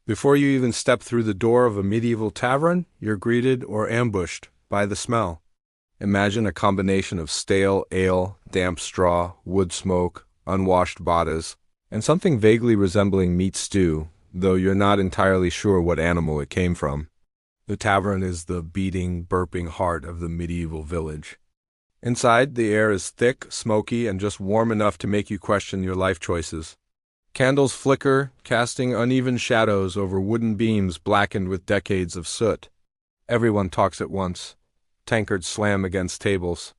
Before you even step through the door of a medieval tavern, you're greeted or ambushed by the smell. Imagine a combination of stale ale, damp straw, wood smoke, unwashed bodies, and something vaguely resembling meat stew, though you're not entirely sure what animal it came from. The tavern is the beating, burping heart of the medieval village. Inside, the air is thick, smoky, and just warm enough to make you question your life choices. Candles flicker, casting uneven shadows over wooden beams blackened with decades of soot. Everyone talks at once. Tankards slam against tables.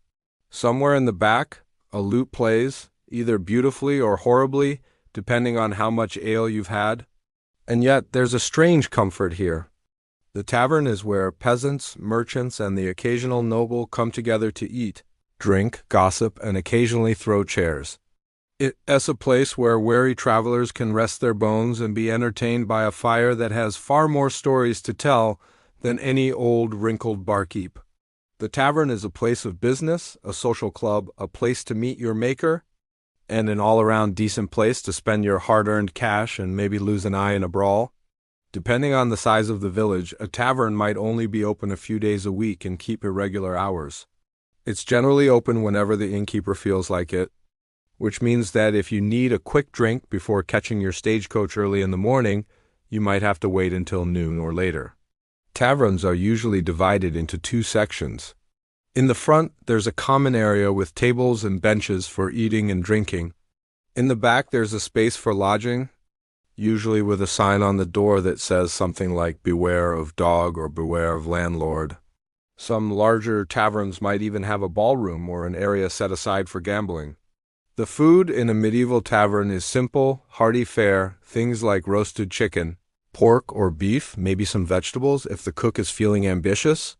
Somewhere in the back, a lute plays, either beautifully or horribly, depending on how much ale you've had. And yet, there's a strange comfort here. The tavern is where peasants, merchants, and the occasional noble come together to eat, drink, gossip, and occasionally throw chairs. It's a place where weary travelers can rest their bones and be entertained by a fire that has far more stories to tell than any old, wrinkled barkeep. The tavern is a place of business, a social club, a place to meet your maker, and an all-around decent place to spend your hard-earned cash and maybe lose an eye in a brawl. Depending on the size of the village, a tavern might only be open a few days a week and keep irregular hours. It's generally open whenever the innkeeper feels like it, which means that if you need a quick drink before catching your stagecoach early in the morning, you might have to wait until noon or later. Taverns are usually divided into two sections. In the front, there's a common area with tables and benches for eating and drinking. In the back, there's a space for lodging, usually with a sign on the door that says something like "Beware of dog" or "Beware of landlord." Some larger taverns might even have a ballroom or an area set aside for gambling. The food in a medieval tavern is simple, hearty fare, things like roasted chicken, pork or beef, maybe some vegetables if the cook is feeling ambitious.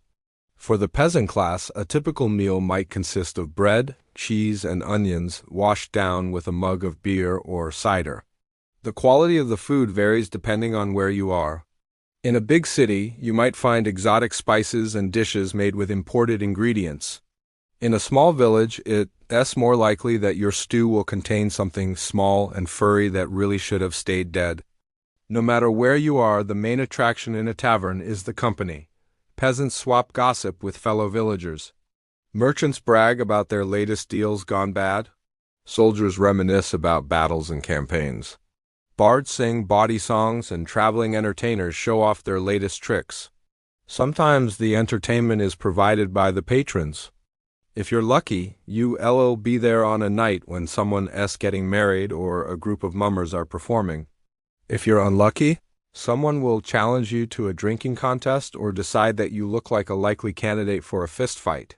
For the peasant class, a typical meal might consist of bread, cheese, and onions washed down with a mug of beer or cider. The quality of the food varies depending on where you are. In a big city, you might find exotic spices and dishes made with imported ingredients. In a small village, it's more likely that your stew will contain something small and furry that really should have stayed dead. No matter where you are, the main attraction in a tavern is the company. Peasants swap gossip with fellow villagers. Merchants brag about their latest deals gone bad. Soldiers reminisce about battles and campaigns. Bards sing bawdy songs and traveling entertainers show off their latest tricks. Sometimes the entertainment is provided by the patrons. If you're lucky, you'll be there on a night when someone's getting married or a group of mummers are performing. If you're unlucky, someone will challenge you to a drinking contest or decide that you look like a likely candidate for a fist fight.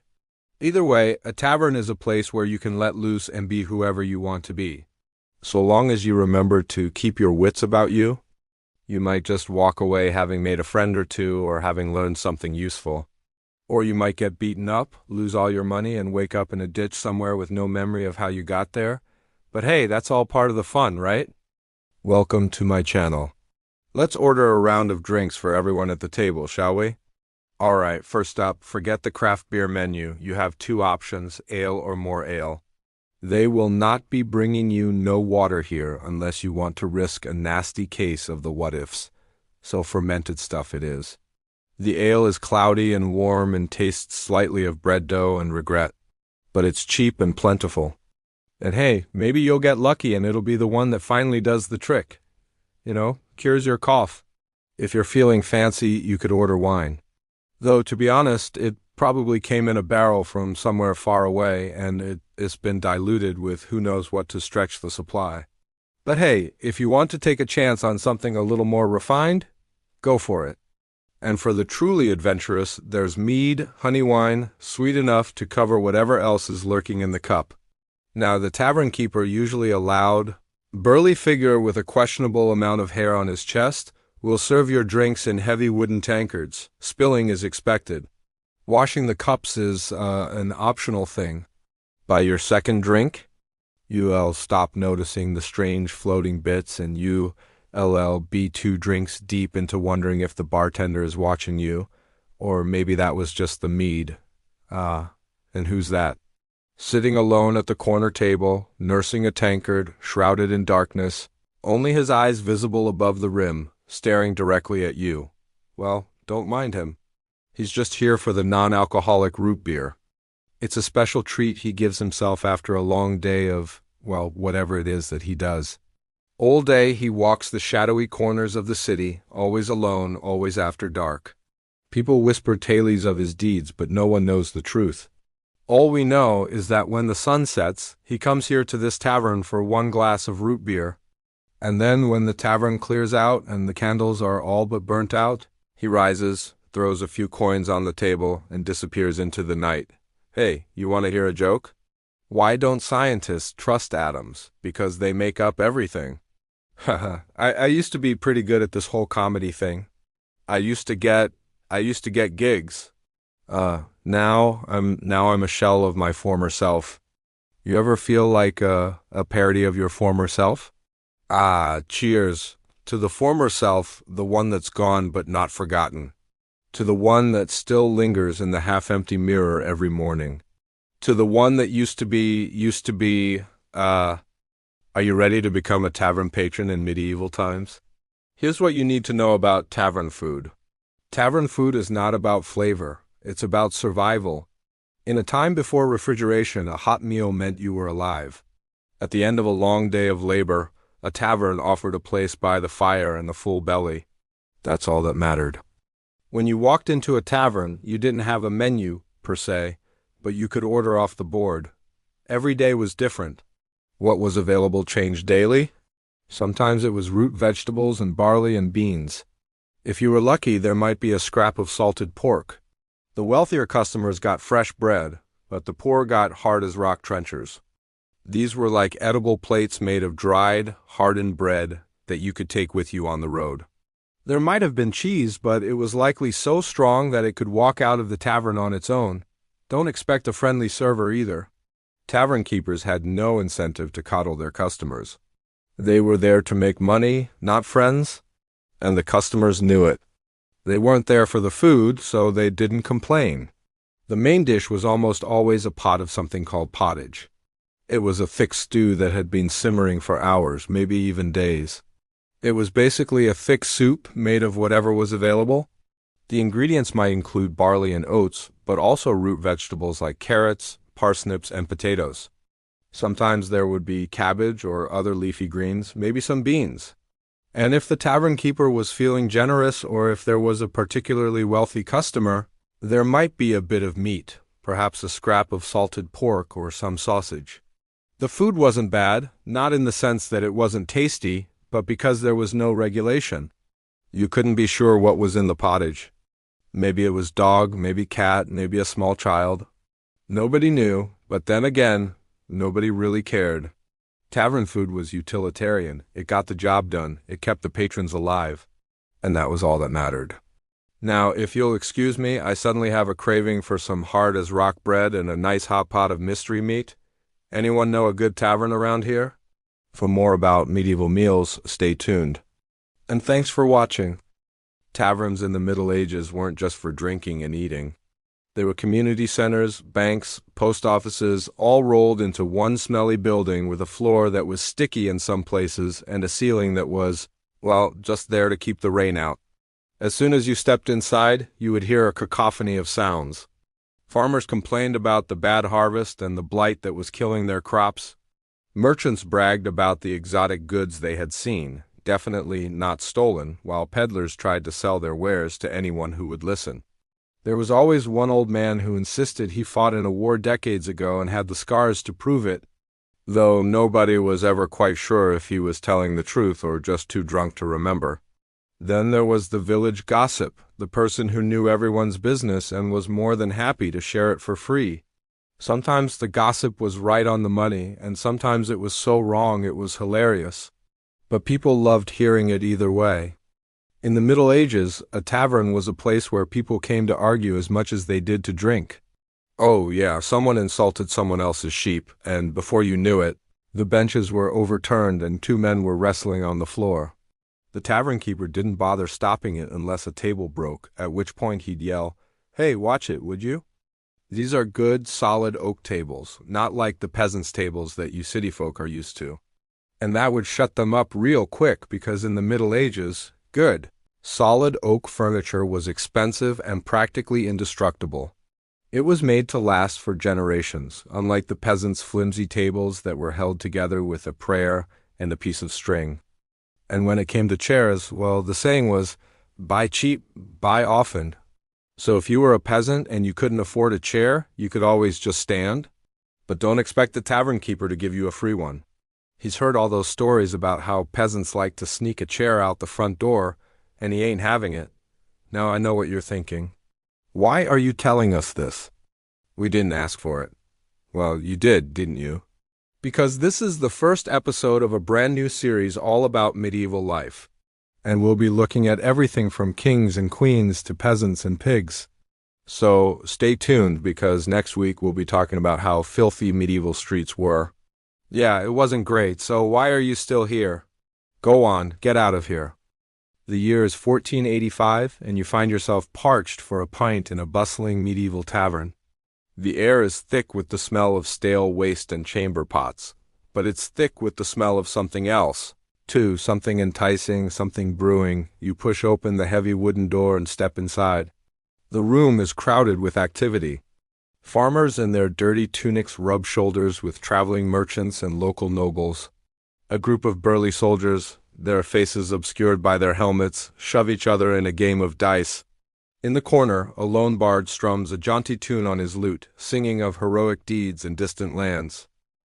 Either way, a tavern is a place where you can let loose and be whoever you want to be. So long as you remember to keep your wits about you, you might just walk away having made a friend or two or having learned something useful. Or you might get beaten up, lose all your money, and wake up in a ditch somewhere with no memory of how you got there. But hey, that's all part of the fun, right? Welcome to my channel. Let's order a round of drinks for everyone at the table, shall we? Alright, first up, forget the craft beer menu. You have two options, ale or more ale. They will not be bringing you no water here unless you want to risk a nasty case of the what-ifs. So fermented stuff it is. The ale is cloudy and warm and tastes slightly of bread dough and regret. But it's cheap and plentiful. And hey, maybe you'll get lucky and it'll be the one that finally does the trick. Cures your cough. If you're feeling fancy, you could order wine. Though, to be honest, it probably came in a barrel from somewhere far away and it's been diluted with who knows what to stretch the supply. But hey, if you want to take a chance on something a little more refined, go for it. And for the truly adventurous, there's mead, honey wine, sweet enough to cover whatever else is lurking in the cup. Now, the tavern keeper, usually a loud, burly figure with a questionable amount of hair on his chest, will serve your drinks in heavy wooden tankards. Spilling is expected. Washing the cups is an optional thing. By your second drink, you'll stop noticing the strange floating bits and you'll be 2 drinks deep into wondering if the bartender is watching you, or maybe that was just the mead. And who's that? Sitting alone at the corner table, nursing a tankard, shrouded in darkness, only his eyes visible above the rim, staring directly at you. Well, don't mind him. He's just here for the non-alcoholic root beer. It's a special treat he gives himself after a long day of, well, whatever it is that he does. All day he walks the shadowy corners of the city, always alone, always after dark. People whisper tales of his deeds, but no one knows the truth. All we know is that when the sun sets, he comes here to this tavern for one glass of root beer. And then when the tavern clears out and the candles are all but burnt out, he rises, throws a few coins on the table, and disappears into the night. Hey, you want to hear a joke? Why don't scientists trust atoms? Because they make up everything. Haha, I used to be pretty good at this whole comedy thing. I used to get gigs. Now I'm a shell of my former self. You ever feel like a parody of your former self? Ah, cheers. To the former self, the one that's gone but not forgotten. To the one that still lingers in the half-empty mirror every morning. To the one that used to be, are you ready to become a tavern patron in medieval times? Here's what you need to know about tavern food. Tavern food is not about flavor. It's about survival. In a time before refrigeration, a hot meal meant you were alive. At the end of a long day of labor, a tavern offered a place by the fire and a full belly. That's all that mattered. When you walked into a tavern, you didn't have a menu, per se, but you could order off the board. Every day was different. What was available changed daily. Sometimes it was root vegetables and barley and beans. If you were lucky, there might be a scrap of salted pork. The wealthier customers got fresh bread, but the poor got hard-as-rock trenchers. These were like edible plates made of dried, hardened bread that you could take with you on the road. There might have been cheese, but it was likely so strong that it could walk out of the tavern on its own. Don't expect a friendly server either. Tavern keepers had no incentive to coddle their customers. They were there to make money, not friends, and the customers knew it. They weren't there for the food, so they didn't complain. The main dish was almost always a pot of something called pottage. It was a thick stew that had been simmering for hours, maybe even days. It was basically a thick soup made of whatever was available. The ingredients might include barley and oats, but also root vegetables like carrots, parsnips, and potatoes. Sometimes there would be cabbage or other leafy greens, maybe some beans. And if the tavern keeper was feeling generous or if there was a particularly wealthy customer, there might be a bit of meat, perhaps a scrap of salted pork or some sausage. The food wasn't bad, not in the sense that it wasn't tasty, but because there was no regulation. You couldn't be sure what was in the pottage. Maybe it was dog, maybe cat, maybe a small child. Nobody knew, but then again, nobody really cared. Tavern food was utilitarian. It got the job done. It kept the patrons alive. And that was all that mattered. Now, if you'll excuse me, I suddenly have a craving for some hard-as-rock bread and a nice hot pot of mystery meat. Anyone know a good tavern around here? For more about medieval meals, stay tuned. And thanks for watching. Taverns in the Middle Ages weren't just for drinking and eating. They were community centers, banks, post offices, all rolled into one smelly building with a floor that was sticky in some places and a ceiling that was, well, just there to keep the rain out. As soon as you stepped inside, you would hear a cacophony of sounds. Farmers complained about the bad harvest and the blight that was killing their crops. Merchants bragged about the exotic goods they had seen, definitely not stolen, while peddlers tried to sell their wares to anyone who would listen. There was always one old man who insisted he fought in a war decades ago and had the scars to prove it, though nobody was ever quite sure if he was telling the truth or just too drunk to remember. Then there was the village gossip, the person who knew everyone's business and was more than happy to share it for free. Sometimes the gossip was right on the money, and sometimes it was so wrong it was hilarious. But people loved hearing it either way. In the Middle Ages, a tavern was a place where people came to argue as much as they did to drink. Oh yeah, someone insulted someone else's sheep, and before you knew it, the benches were overturned and two men were wrestling on the floor. The tavern keeper didn't bother stopping it unless a table broke, at which point he'd yell, "Hey, watch it, would you?" These are good, solid oak tables, not like the peasants' tables that you city folk are used to. And that would shut them up real quick because in the Middle Ages, Good. Solid oak furniture was expensive and practically indestructible. It was made to last for generations, unlike the peasants' flimsy tables that were held together with a prayer and a piece of string. And when it came to chairs, well, the saying was, buy cheap, buy often. So if you were a peasant and you couldn't afford a chair, you could always just stand. But don't expect the tavern keeper to give you a free one. He's heard all those stories about how peasants like to sneak a chair out the front door, and he ain't having it. Now I know what you're thinking. Why are you telling us this? We didn't ask for it. Well, you did, didn't you? Because this is the first episode of a brand new series all about medieval life. And we'll be looking at everything from kings and queens to peasants and pigs. So stay tuned, because next week we'll be talking about how filthy medieval streets were. Yeah, it wasn't great, so why are you still here? Go on, get out of here. The year is 1485, and you find yourself parched for a pint in a bustling medieval tavern. The air is thick with the smell of stale waste and chamber pots, but it's thick with the smell of something else, too, something enticing, something brewing. You push open the heavy wooden door and step inside. The room is crowded with activity. Farmers in their dirty tunics rub shoulders with traveling merchants and local nobles. A group of burly soldiers, their faces obscured by their helmets, shove each other in a game of dice. In the corner, a lone bard strums a jaunty tune on his lute, singing of heroic deeds in distant lands.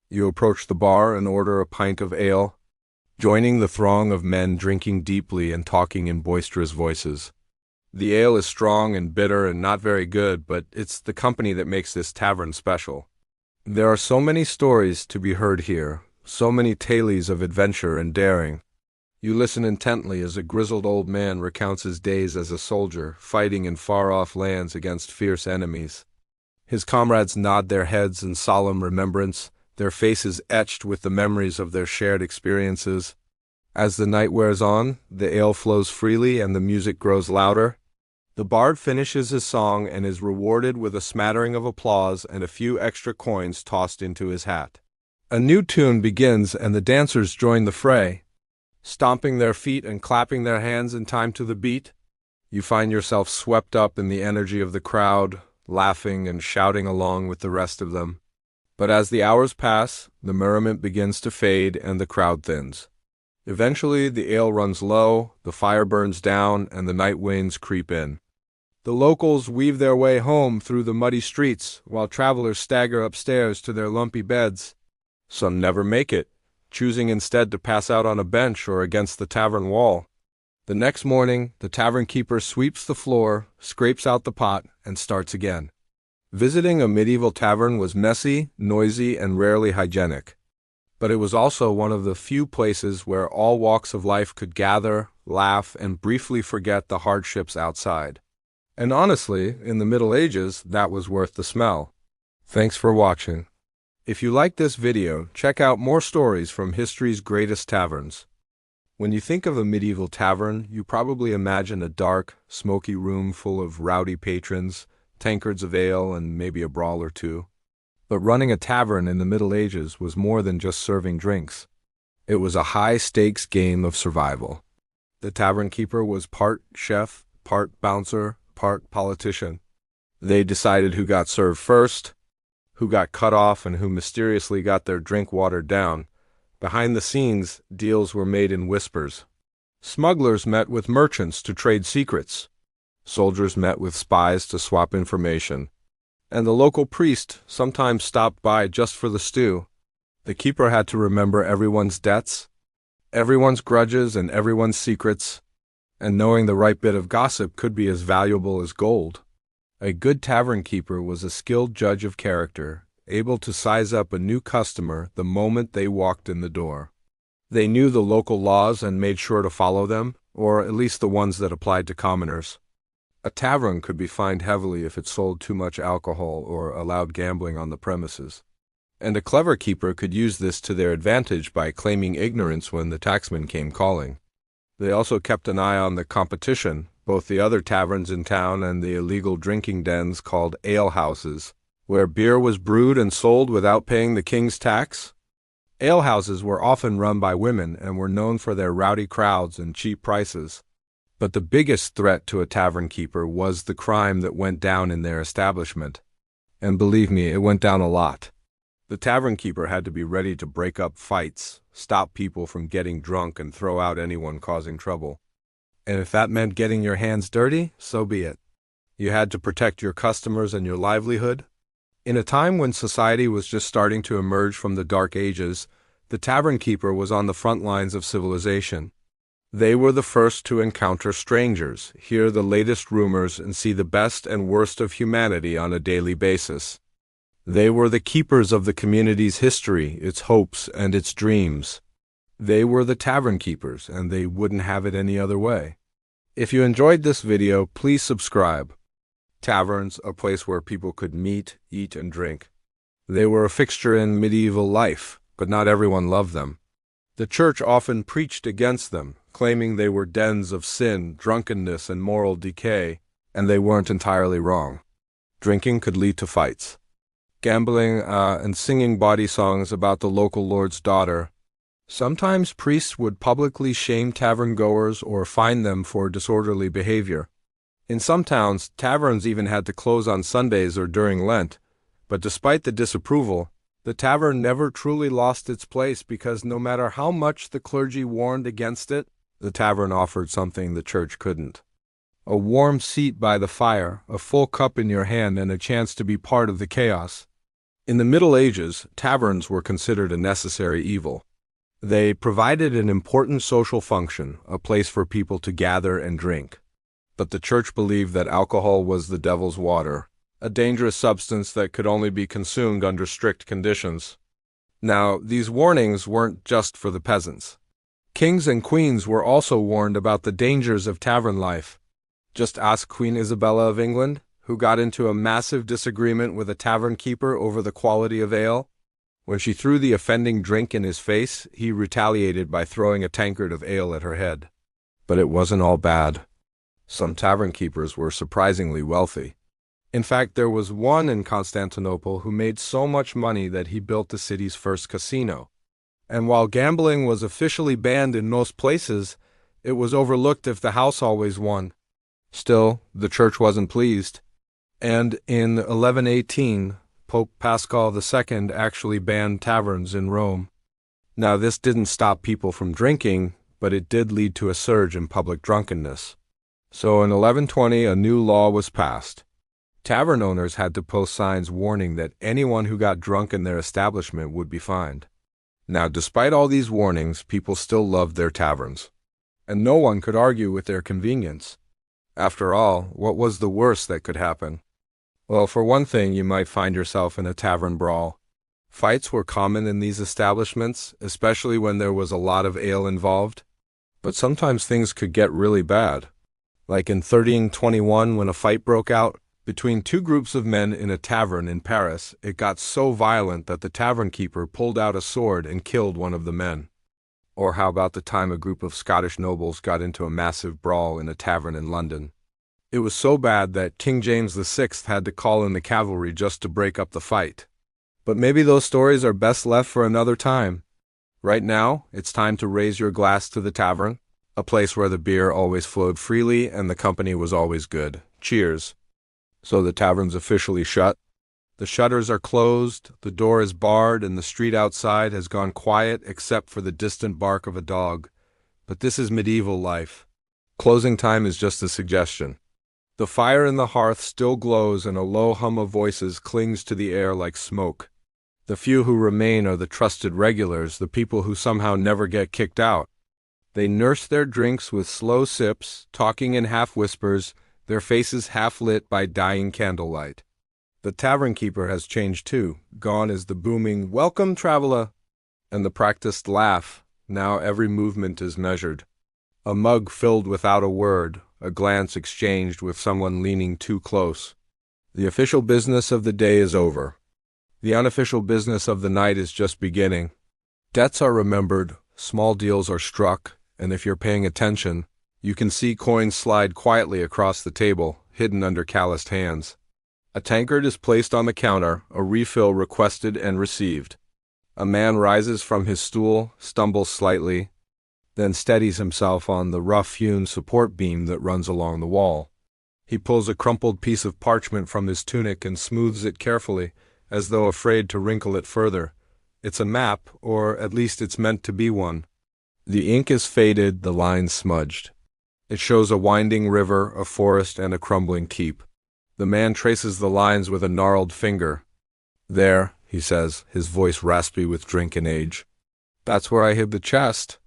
You approach the bar and order a pint of ale, joining the throng of men drinking deeply and talking in boisterous voices. The ale is strong and bitter and not very good, but it's the company that makes this tavern special. There are so many stories to be heard here, so many tales of adventure and daring. You listen intently as a grizzled old man recounts his days as a soldier, fighting in far-off lands against fierce enemies. His comrades nod their heads in solemn remembrance, their faces etched with the memories of their shared experiences. As the night wears on, the ale flows freely and the music grows louder. The bard finishes his song and is rewarded with a smattering of applause and a few extra coins tossed into his hat. A new tune begins and the dancers join the fray, stomping their feet and clapping their hands in time to the beat. You find yourself swept up in the energy of the crowd, laughing and shouting along with the rest of them. But as the hours pass, the merriment begins to fade and the crowd thins. Eventually, the ale runs low, the fire burns down, and the night winds creep in. The locals weave their way home through the muddy streets, while travelers stagger upstairs to their lumpy beds. Some never make it, choosing instead to pass out on a bench or against the tavern wall. The next morning, the tavern keeper sweeps the floor, scrapes out the pot, and starts again. Visiting a medieval tavern was messy, noisy, and rarely hygienic. But it was also one of the few places where all walks of life could gather, laugh, and briefly forget the hardships outside. And honestly, in the Middle Ages, that was worth the smell. Thanks for watching. If you like this video, check out more stories from history's greatest taverns. When you think of a medieval tavern, you probably imagine a dark, smoky room full of rowdy patrons, tankards of ale, and maybe a brawl or two. But running a tavern in the Middle Ages was more than just serving drinks. It was a high-stakes game of survival. The tavern keeper was part chef, part bouncer, part politician. They decided who got served first, who got cut off, and who mysteriously got their drink watered down. Behind the scenes, deals were made in whispers. Smugglers met with merchants to trade secrets. Soldiers met with spies to swap information. And the local priest sometimes stopped by just for the stew. The keeper had to remember everyone's debts, everyone's grudges, and everyone's secrets, and knowing the right bit of gossip could be as valuable as gold. A good tavern keeper was a skilled judge of character, able to size up a new customer the moment they walked in the door. They knew the local laws and made sure to follow them, or at least the ones that applied to commoners. A tavern could be fined heavily if it sold too much alcohol or allowed gambling on the premises. And a clever keeper could use this to their advantage by claiming ignorance when the taxman came calling. They also kept an eye on the competition, both the other taverns in town and the illegal drinking dens called alehouses, where beer was brewed and sold without paying the king's tax. Alehouses were often run by women and were known for their rowdy crowds and cheap prices. But the biggest threat to a tavern keeper was the crime that went down in their establishment. And believe me, it went down a lot. The tavern keeper had to be ready to break up fights, stop people from getting drunk, and throw out anyone causing trouble. And if that meant getting your hands dirty, so be it. You had to protect your customers and your livelihood. In a time when society was just starting to emerge from the Dark Ages, the tavern keeper was on the front lines of civilization. They were the first to encounter strangers, hear the latest rumors, and see the best and worst of humanity on a daily basis. They were the keepers of the community's history, its hopes, and its dreams. They were the tavern keepers, and they wouldn't have it any other way. If you enjoyed this video, please subscribe. Taverns, a place where people could meet, eat, and drink. They were a fixture in medieval life, but not everyone loved them. The church often preached against them, claiming they were dens of sin, drunkenness, and moral decay, and they weren't entirely wrong. Drinking could lead to fights. Gambling and singing bawdy songs about the local lord's daughter. Sometimes priests would publicly shame tavern-goers or fine them for disorderly behavior. In some towns, taverns even had to close on Sundays or during Lent, but despite the disapproval, the tavern never truly lost its place because no matter how much the clergy warned against it, the tavern offered something the church couldn't. A warm seat by the fire, a full cup in your hand, and a chance to be part of the chaos. In the Middle Ages, taverns were considered a necessary evil. They provided an important social function, a place for people to gather and drink. But the church believed that alcohol was the devil's water, a dangerous substance that could only be consumed under strict conditions. Now, these warnings weren't just for the peasants. Kings and queens were also warned about the dangers of tavern life. Just ask Queen Isabella of England, who got into a massive disagreement with a tavern keeper over the quality of ale. When she threw the offending drink in his face, he retaliated by throwing a tankard of ale at her head. But it wasn't all bad. Some tavern keepers were surprisingly wealthy. In fact, there was one in Constantinople who made so much money that he built the city's first casino. And while gambling was officially banned in most places, it was overlooked if the house always won. Still, the church wasn't pleased. And in 1118, Pope Paschal II actually banned taverns in Rome. Now, this didn't stop people from drinking, but it did lead to a surge in public drunkenness. So in 1120, a new law was passed. Tavern owners had to post signs warning that anyone who got drunk in their establishment would be fined. Now, despite all these warnings, people still loved their taverns. And no one could argue with their convenience. After all, what was the worst that could happen? Well, for one thing, you might find yourself in a tavern brawl. Fights were common in these establishments, especially when there was a lot of ale involved. But sometimes things could get really bad. Like in 1321, when a fight broke out between two groups of men in a tavern in Paris, it got so violent that the tavern keeper pulled out a sword and killed one of the men. Or how about the time a group of Scottish nobles got into a massive brawl in a tavern in London? It was so bad that King James VI had to call in the cavalry just to break up the fight. But maybe those stories are best left for another time. Right now, it's time to raise your glass to the tavern, a place where the beer always flowed freely and the company was always good. Cheers. So the tavern's officially shut. The shutters are closed, the door is barred, and the street outside has gone quiet except for the distant bark of a dog. But this is medieval life. Closing time is just a suggestion. The fire in the hearth still glows and a low hum of voices clings to the air like smoke. The few who remain are the trusted regulars, the people who somehow never get kicked out. They nurse their drinks with slow sips, talking in half-whispers, their faces half-lit by dying candlelight. The tavern keeper has changed too. Gone is the booming, "Welcome, traveler," and the practiced laugh. Now every movement is measured. A mug filled without a word, a glance exchanged with someone leaning too close. The official business of the day is over. The unofficial business of the night is just beginning. Debts are remembered, small deals are struck, and if you're paying attention, you can see coins slide quietly across the table, hidden under calloused hands. A tankard is placed on the counter, a refill requested and received. A man rises from his stool, stumbles slightly. then steadies himself on the rough-hewn support beam that runs along the wall. He pulls a crumpled piece of parchment from his tunic and smooths it carefully, as though afraid to wrinkle it further. It's a map, or at least it's meant to be one. The ink is faded, the lines smudged. It shows a winding river, a forest, and a crumbling keep. The man traces the lines with a gnarled finger. "There," he says, his voice raspy with drink and age. "That's where I hid the chest.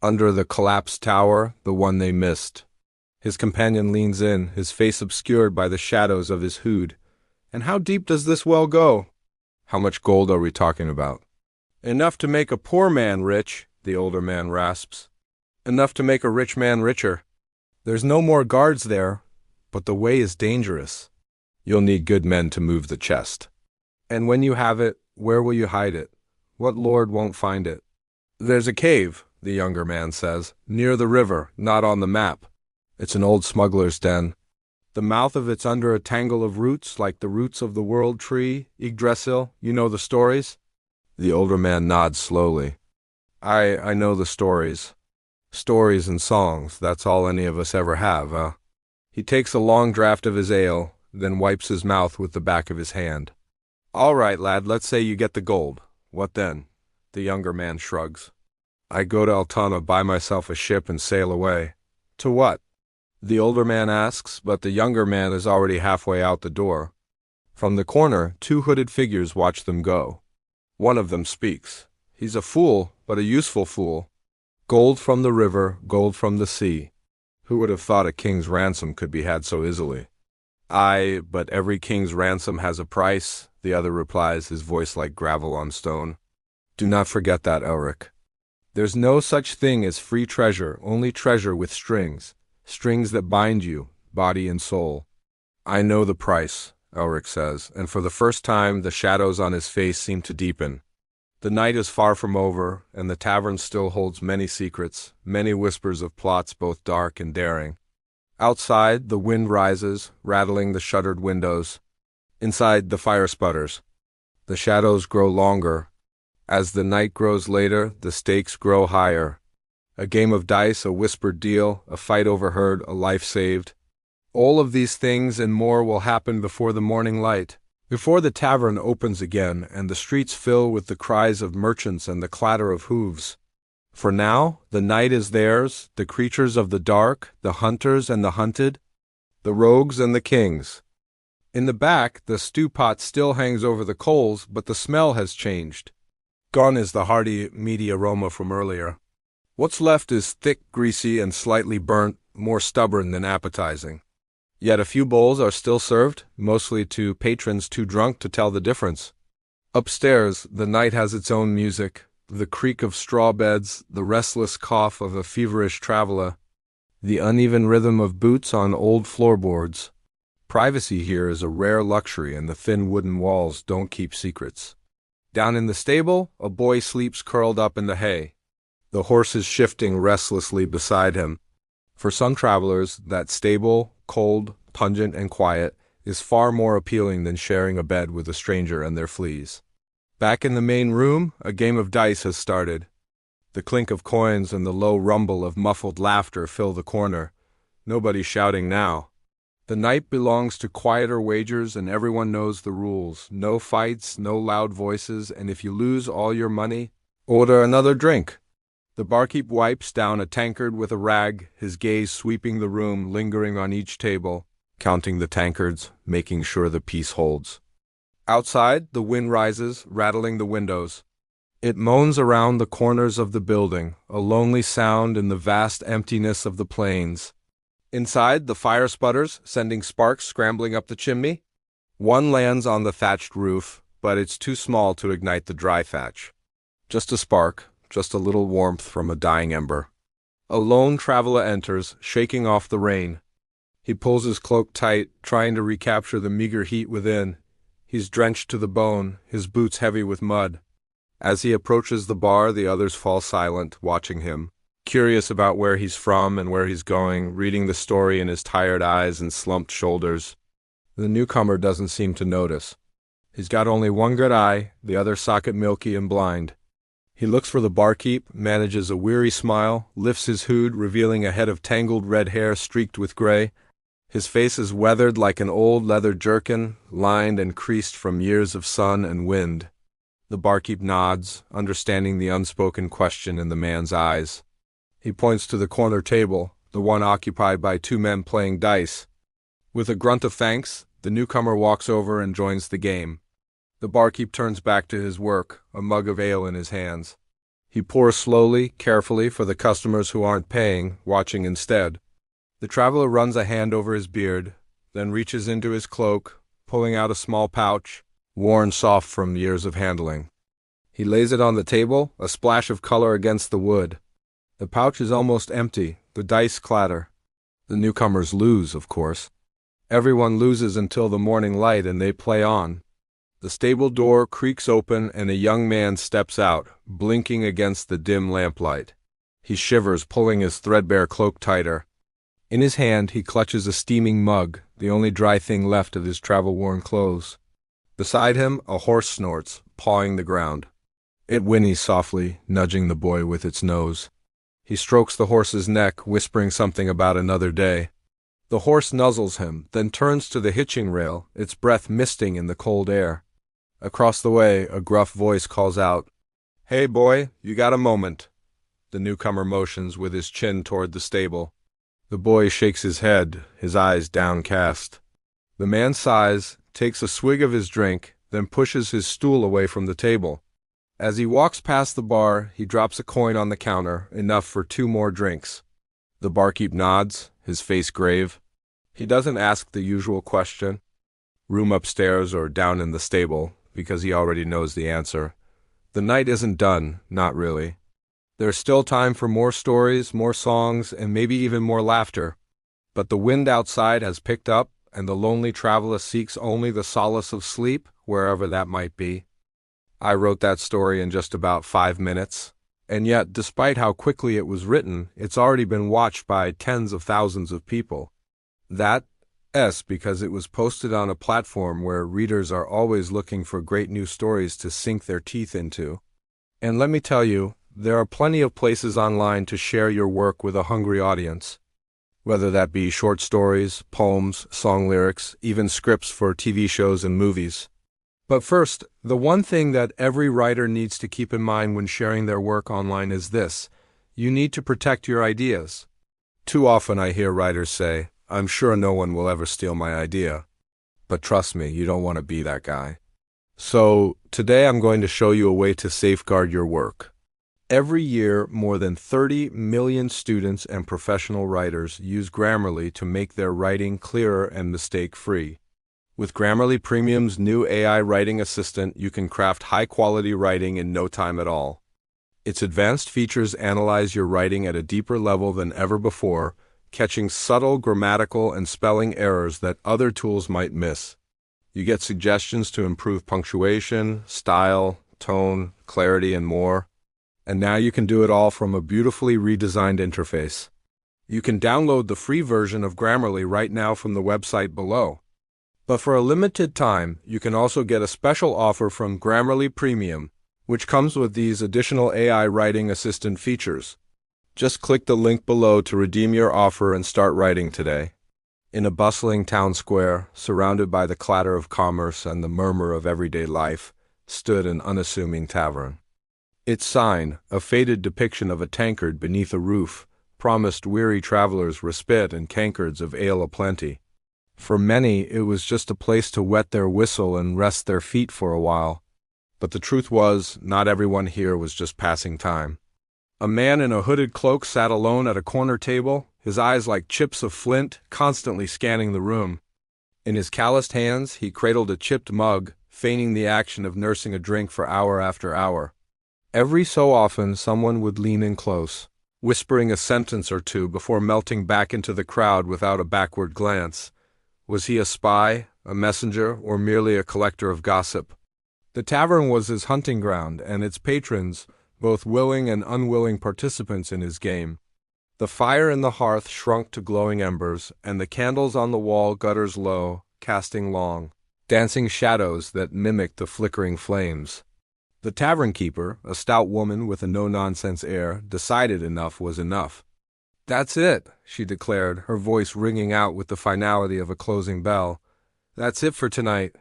Under the collapsed tower, the one they missed." His companion leans in, his face obscured by the shadows of his hood. "And how deep does this well go?" "How much gold are we talking about?" "Enough to make a poor man rich," the older man rasps. "Enough to make a rich man richer. There's no more guards there, but the way is dangerous. You'll need good men to move the chest. And when you have it, where will you hide it? What lord won't find it?" "There's a cave," the younger man says, "near the river, not on the map. It's an old smuggler's den. The mouth of it's under a tangle of roots, like the roots of the world tree, Yggdrasil. You know the stories?" The older man nods slowly. I know the stories. Stories and songs, that's all any of us ever have, huh?" He takes a long draught of his ale, then wipes his mouth with the back of his hand. "All right, lad, let's say you get the gold. What then?" The younger man shrugs. "I go to Altana, buy myself a ship, and sail away." "To what?" the older man asks, but the younger man is already halfway out the door. From the corner, two hooded figures watch them go. One of them speaks. He's a fool, but a useful fool. Gold from the river, gold from the sea. Who would have thought a king's ransom could be had so easily? "Aye, but every king's ransom has a price," the other replies, his voice like gravel on stone. "Do not forget that, Elric. There's no such thing as free treasure, only treasure with strings. Strings that bind you, body and soul." "I know the price," Elric says, and for the first time the shadows on his face seem to deepen. The night is far from over, and the tavern still holds many secrets, many whispers of plots both dark and daring. Outside, the wind rises, rattling the shuttered windows. Inside, the fire sputters. The shadows grow longer. As the night grows later, the stakes grow higher. A game of dice, a whispered deal, a fight overheard, a life saved. All of these things and more will happen before the morning light, before the tavern opens again and the streets fill with the cries of merchants and the clatter of hooves. For now, the night is theirs, the creatures of the dark, the hunters and the hunted, the rogues and the kings. In the back, the stew pot still hangs over the coals, but the smell has changed. Gone is the hearty, meaty aroma from earlier. What's left is thick, greasy, and slightly burnt, more stubborn than appetizing. Yet a few bowls are still served, mostly to patrons too drunk to tell the difference. Upstairs, the night has its own music, the creak of straw beds, the restless cough of a feverish traveler, the uneven rhythm of boots on old floorboards. Privacy here is a rare luxury, and the thin wooden walls don't keep secrets. Down in the stable, a boy sleeps curled up in the hay. The horse is shifting restlessly beside him. For some travelers, that stable, cold, pungent, and quiet is far more appealing than sharing a bed with a stranger and their fleas. Back in the main room, a game of dice has started. The clink of coins and the low rumble of muffled laughter fill the corner. Nobody's shouting now. The night belongs to quieter wagers, and everyone knows the rules. No fights, no loud voices, and if you lose all your money, order another drink. The barkeep wipes down a tankard with a rag, his gaze sweeping the room, lingering on each table, counting the tankards, making sure the peace holds. Outside, the wind rises, rattling the windows. It moans around the corners of the building, a lonely sound in the vast emptiness of the plains. Inside, the fire sputters, sending sparks scrambling up the chimney. One lands on the thatched roof, but it's too small to ignite the dry thatch. Just a spark, just a little warmth from a dying ember. A lone traveler enters, shaking off the rain. He pulls his cloak tight, trying to recapture the meager heat within. He's drenched to the bone, his boots heavy with mud. As he approaches the bar, the others fall silent, watching him, curious about where he's from and where he's going, reading the story in his tired eyes and slumped shoulders. The newcomer doesn't seem to notice. He's got only one good eye, the other socket milky and blind. He looks for the barkeep, manages a weary smile, lifts his hood, revealing a head of tangled red hair streaked with gray. His face is weathered like an old leather jerkin, lined and creased from years of sun and wind. The barkeep nods, understanding the unspoken question in the man's eyes. He points to the corner table, the one occupied by two men playing dice. With a grunt of thanks, the newcomer walks over and joins the game. The barkeep turns back to his work, a mug of ale in his hands. He pours slowly, carefully, for the customers who aren't paying, watching instead. The traveler runs a hand over his beard, then reaches into his cloak, pulling out a small pouch, worn soft from years of handling. He lays it on the table, a splash of color against the wood. The pouch is almost empty, the dice clatter. The newcomers lose, of course. Everyone loses until the morning light and they play on. The stable door creaks open and a young man steps out, blinking against the dim lamplight. He shivers, pulling his threadbare cloak tighter. In his hand he clutches a steaming mug, the only dry thing left of his travel-worn clothes. Beside him, a horse snorts, pawing the ground. It whinnies softly, nudging the boy with its nose. He strokes the horse's neck, whispering something about another day. The horse nuzzles him, then turns to the hitching rail, its breath misting in the cold air. Across the way, a gruff voice calls out, "Hey boy, you got a moment?" The newcomer motions with his chin toward the stable. The boy shakes his head, his eyes downcast. The man sighs, takes a swig of his drink, then pushes his stool away from the table. As he walks past the bar, he drops a coin on the counter, enough for 2 more drinks. The barkeep nods, his face grave. He doesn't ask the usual question, room upstairs or down in the stable, because he already knows the answer. The night isn't done, not really. There's still time for more stories, more songs, and maybe even more laughter. But the wind outside has picked up, and the lonely traveler seeks only the solace of sleep, wherever that might be. I wrote that story in just about 5 minutes, and yet, despite how quickly it was written, it's already been watched by tens of thousands of people. That's because it was posted on a platform where readers are always looking for great new stories to sink their teeth into. And let me tell you, there are plenty of places online to share your work with a hungry audience. Whether that be short stories, poems, song lyrics, even scripts for TV shows and movies. But first, the one thing that every writer needs to keep in mind when sharing their work online is this: you need to protect your ideas. Too often I hear writers say, "I'm sure no one will ever steal my idea." But trust me, you don't want to be that guy. So, today I'm going to show you a way to safeguard your work. Every year, more than 30 million students and professional writers use Grammarly to make their writing clearer and mistake-free. With Grammarly Premium's new AI writing assistant, you can craft high-quality writing in no time at all. Its advanced features analyze your writing at a deeper level than ever before, catching subtle grammatical and spelling errors that other tools might miss. You get suggestions to improve punctuation, style, tone, clarity, and more. And now you can do it all from a beautifully redesigned interface. You can download the free version of Grammarly right now from the website below. But for a limited time, you can also get a special offer from Grammarly Premium, which comes with these additional AI writing assistant features. Just click the link below to redeem your offer and start writing today. In a bustling town square, surrounded by the clatter of commerce and the murmur of everyday life, stood an unassuming tavern. Its sign, a faded depiction of a tankard beneath a roof, promised weary travelers respite and tankards of ale aplenty. For many, it was just a place to wet their whistle and rest their feet for a while. But the truth was, not everyone here was just passing time. A man in a hooded cloak sat alone at a corner table, his eyes like chips of flint, constantly scanning the room. In his calloused hands, he cradled a chipped mug, feigning the action of nursing a drink for hour after hour. Every so often, someone would lean in close, whispering a sentence or two before melting back into the crowd without a backward glance. Was he a spy, a messenger, or merely a collector of gossip? The tavern was his hunting ground, and its patrons, both willing and unwilling participants in his game. The fire in the hearth shrunk to glowing embers, and the candles on the wall gutters low, casting long, dancing shadows that mimicked the flickering flames. The tavern keeper, a stout woman with a no-nonsense air, decided enough was enough. "That's it," she declared, her voice ringing out with the finality of a closing bell. "That's it for tonight."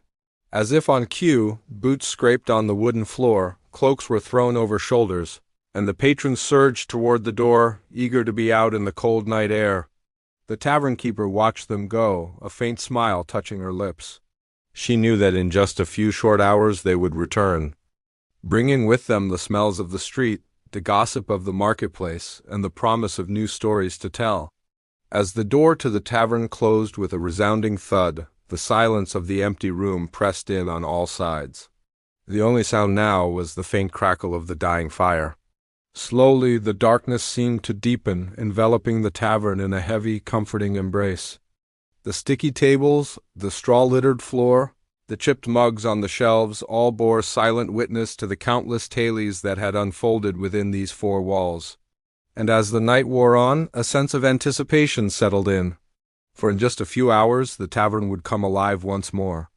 As if on cue, boots scraped on the wooden floor, cloaks were thrown over shoulders, and the patrons surged toward the door, eager to be out in the cold night air. The tavern keeper watched them go, a faint smile touching her lips. She knew that in just a few short hours they would return, bringing with them the smells of the street, the gossip of the marketplace, and the promise of new stories to tell. As the door to the tavern closed with a resounding thud, the silence of the empty room pressed in on all sides. The only sound now was the faint crackle of the dying fire. Slowly the darkness seemed to deepen, enveloping the tavern in a heavy, comforting embrace. The sticky tables, the straw-littered floor, the chipped mugs on the shelves all bore silent witness to the countless tales that had unfolded within these four walls. And as the night wore on, a sense of anticipation settled in. For in just a few hours the tavern would come alive once more.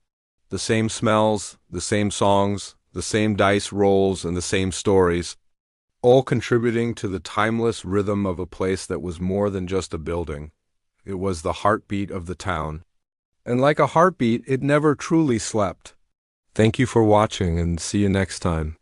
The same smells, the same songs, the same dice rolls, and the same stories, all contributing to the timeless rhythm of a place that was more than just a building. It was the heartbeat of the town. And like a heartbeat, it never truly slept. Thank you for watching, and see you next time.